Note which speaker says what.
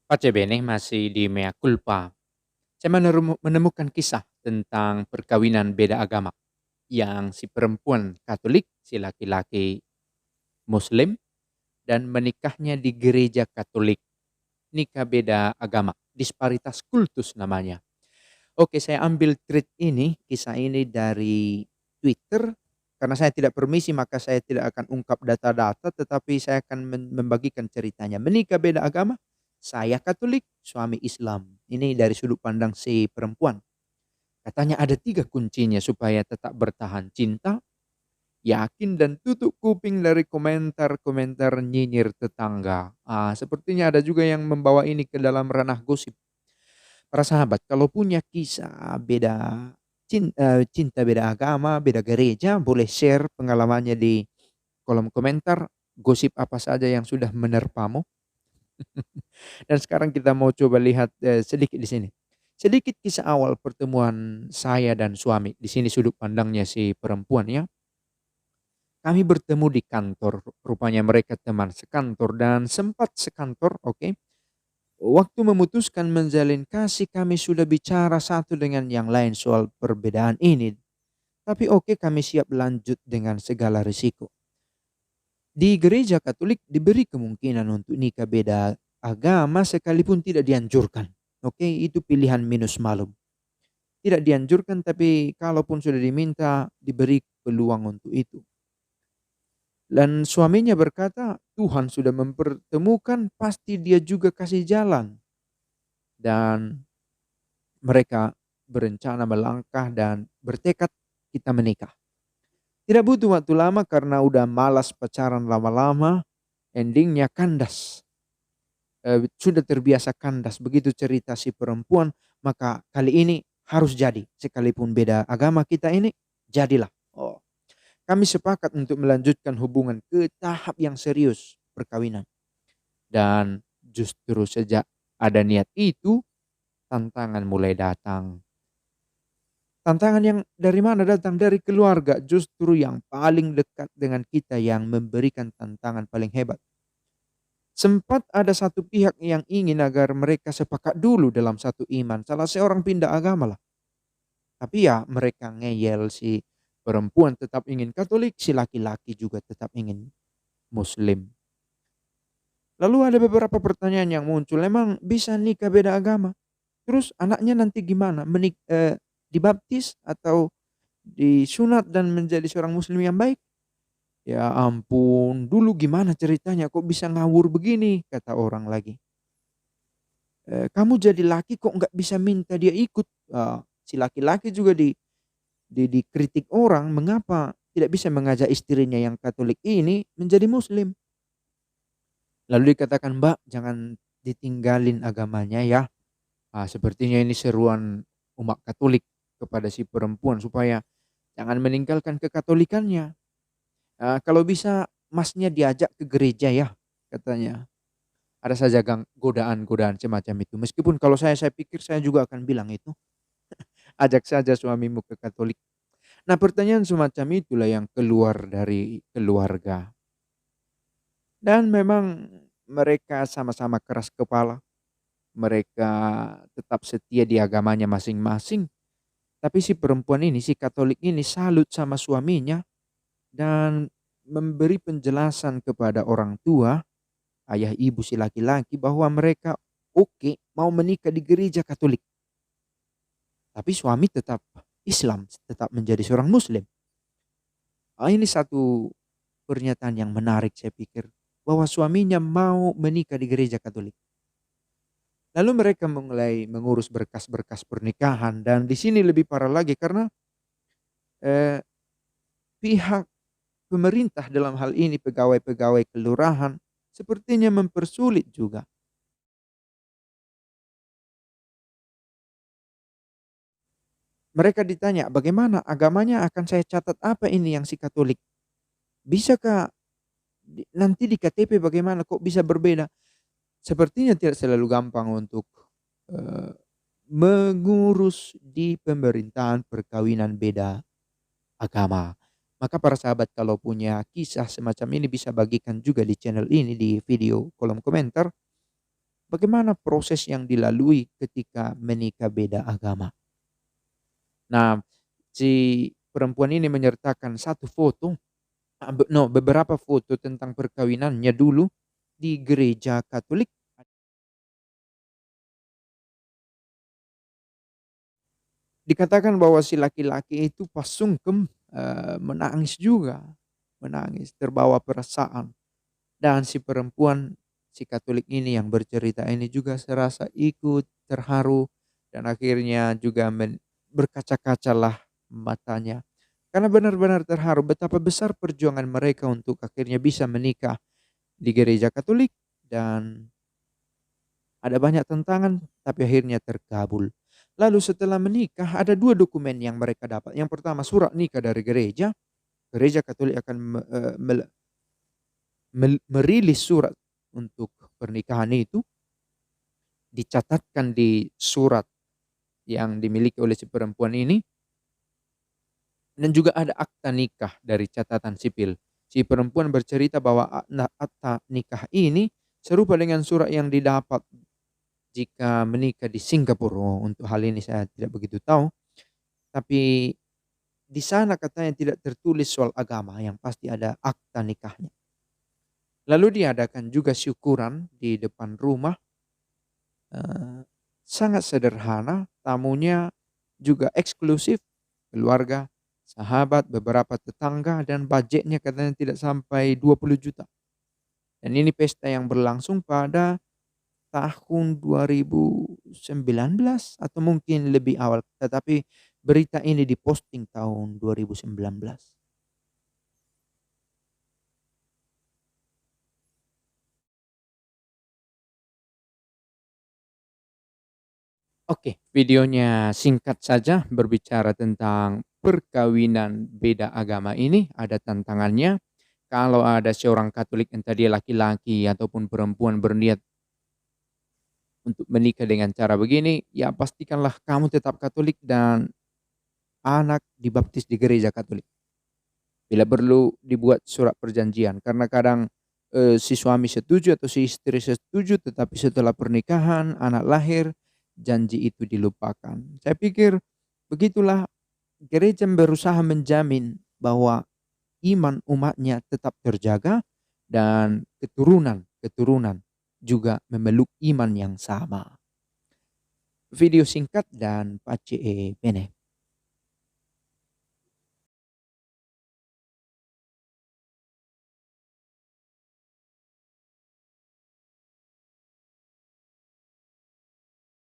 Speaker 1: Pace bene, masih di mea culpa. Saya menemukan kisah tentang perkawinan beda agama yang si perempuan Katolik, si laki-laki Muslim, dan menikahnya di gereja Katolik. Nikah beda agama, disparitas kultus namanya. Oke, saya ambil kisah ini dari Twitter. Karena saya tidak permisi, maka saya tidak akan ungkap data-data, tetapi saya akan membagikan ceritanya. Menikah beda agama, saya Katolik, suami Islam. Ini dari sudut pandang si perempuan. Katanya ada 3 kuncinya supaya tetap bertahan: cinta, yakin, dan tutup kuping dari komentar-komentar nyinyir tetangga. Sepertinya ada juga yang membawa ini ke dalam ranah gosip. Para sahabat, kalau punya kisah cinta beda agama, beda gereja, boleh share pengalamannya di kolom komentar, gosip apa saja yang sudah menerpamu. Dan sekarang kita mau coba lihat, sedikit di sini. Sedikit kisah awal pertemuan saya dan suami. Di sini sudut pandangnya si perempuan ya. Kami bertemu di kantor, rupanya mereka teman sekantor dan sempat sekantor, oke. Waktu memutuskan menjalin kasih, kami sudah bicara satu dengan yang lain soal perbedaan ini. Tapi oke, kami siap lanjut dengan segala risiko. Di gereja Katolik diberi kemungkinan untuk nikah beda agama sekalipun tidak dianjurkan. Oke, itu pilihan minus malum. Tidak dianjurkan, tapi kalaupun sudah diminta, diberi peluang untuk itu. Dan suaminya berkata, Tuhan sudah mempertemukan, pasti dia juga kasih jalan. Dan mereka berencana melangkah dan bertekad kita menikah. Tidak butuh waktu lama karena udah malas pacaran lama-lama, endingnya kandas. Sudah terbiasa kandas, begitu cerita si perempuan, maka kali ini harus jadi. Sekalipun beda agama kita ini, jadilah. Oh, kami sepakat untuk melanjutkan hubungan ke tahap yang serius, perkawinan. Dan justru sejak ada niat itu, tantangan mulai datang. Tantangan yang dari mana datang? Dari keluarga, justru yang paling dekat dengan kita yang memberikan tantangan paling hebat. Sempat ada satu pihak yang ingin agar mereka sepakat dulu dalam satu iman, salah seorang pindah agama lah. Tapi ya mereka ngeyel, si perempuan tetap ingin Katolik, si laki-laki juga tetap ingin Muslim. Lalu ada beberapa pertanyaan yang muncul, emang bisa nikah beda agama? Terus anaknya nanti gimana? Dibaptis atau disunat dan menjadi seorang muslim yang baik? Ya ampun, dulu gimana ceritanya kok bisa ngawur begini? Kata orang lagi. Kamu jadi laki kok nggak bisa minta dia ikut? Si laki-laki juga dikritik orang, mengapa tidak bisa mengajak istrinya yang Katolik ini menjadi muslim? Lalu dikatakan, "Mbak, jangan ditinggalin agamanya ya." Sepertinya ini seruan umat Katolik kepada si perempuan supaya jangan meninggalkan kekatolikannya. Kalau bisa Masnya diajak ke gereja ya, katanya. Ada saja godaan-godaan semacam itu. Meskipun kalau saya pikir saya juga akan bilang itu, ajak saja suamimu ke Katolik. Nah, pertanyaan semacam itulah yang keluar dari keluarga. Dan memang mereka sama-sama keras kepala, mereka tetap setia di agamanya masing-masing. Tapi si perempuan ini, si Katolik ini salut sama suaminya dan memberi penjelasan kepada orang tua, ayah ibu si laki-laki, bahwa mereka oke mau menikah di gereja Katolik. Tapi suami tetap Islam, tetap menjadi seorang Muslim. Ini satu pernyataan yang menarik saya pikir, bahwa suaminya mau menikah di gereja Katolik. Lalu mereka mulai mengurus berkas-berkas pernikahan dan di sini lebih parah lagi karena, eee, pihak pemerintah dalam hal ini pegawai-pegawai kelurahan sepertinya mempersulit juga. Mereka ditanya, "Bagaimana agamanya akan saya catat apa ini yang si Katolik? Bisakah nanti di KTP bagaimana kok bisa berbeda?" Sepertinya tidak selalu gampang untuk, eee, mengurus di pemerintahan perkawinan beda agama. Maka para sahabat kalau punya kisah semacam ini bisa bagikan juga di channel ini di video kolom komentar. bagaimana proses yang dilalui ketika menikah beda agama. Nah, si perempuan ini menyertakan satu foto, beberapa foto tentang perkawinannya dulu di gereja Katolik. Dikatakan bahwa si laki-laki itu pas sungkem, menangis juga, menangis, terbawa perasaan. Dan si perempuan, si Katolik ini yang bercerita ini juga serasa ikut terharu dan akhirnya juga berkaca-kacalah matanya. Karena benar-benar terharu betapa besar perjuangan mereka untuk akhirnya bisa menikah di gereja Katolik dan ada banyak tantangan tapi akhirnya terkabul. Lalu setelah menikah ada 2 dokumen yang mereka dapat. Yang pertama surat nikah dari gereja, gereja Katolik akan merilis surat untuk pernikahan itu, dicatatkan di surat yang dimiliki oleh si perempuan ini, dan juga ada akta nikah dari catatan sipil. Si perempuan bercerita bahwa akta nikah ini serupa dengan surat yang didapat jika menikah di Singapura. Oh, untuk hal ini saya tidak begitu tahu, tapi di sana katanya tidak tertulis soal agama, yang pasti ada akta nikahnya. Lalu diadakan juga syukuran di depan rumah, sangat sederhana, tamunya juga eksklusif, keluarga, sahabat, beberapa tetangga, dan budgetnya katanya tidak sampai 20 juta. Dan ini pesta yang berlangsung pada tahun 2019 atau mungkin lebih awal, tetapi berita ini diposting tahun 2019. Oke, videonya singkat saja berbicara tentang perkawinan beda agama ini, ada tantangannya. Kalau ada seorang Katolik, entah dia laki-laki ataupun perempuan berniat untuk menikah dengan cara begini, ya pastikanlah kamu tetap Katolik dan anak dibaptis di gereja Katolik. Bila perlu dibuat surat perjanjian, karena kadang, si suami setuju atau si istri setuju, tetapi setelah pernikahan, anak lahir, janji itu dilupakan. Saya pikir begitulah gereja berusaha menjamin bahwa iman umatnya tetap terjaga dan keturunan-keturunan juga memeluk iman yang sama. Video singkat dan pace bene.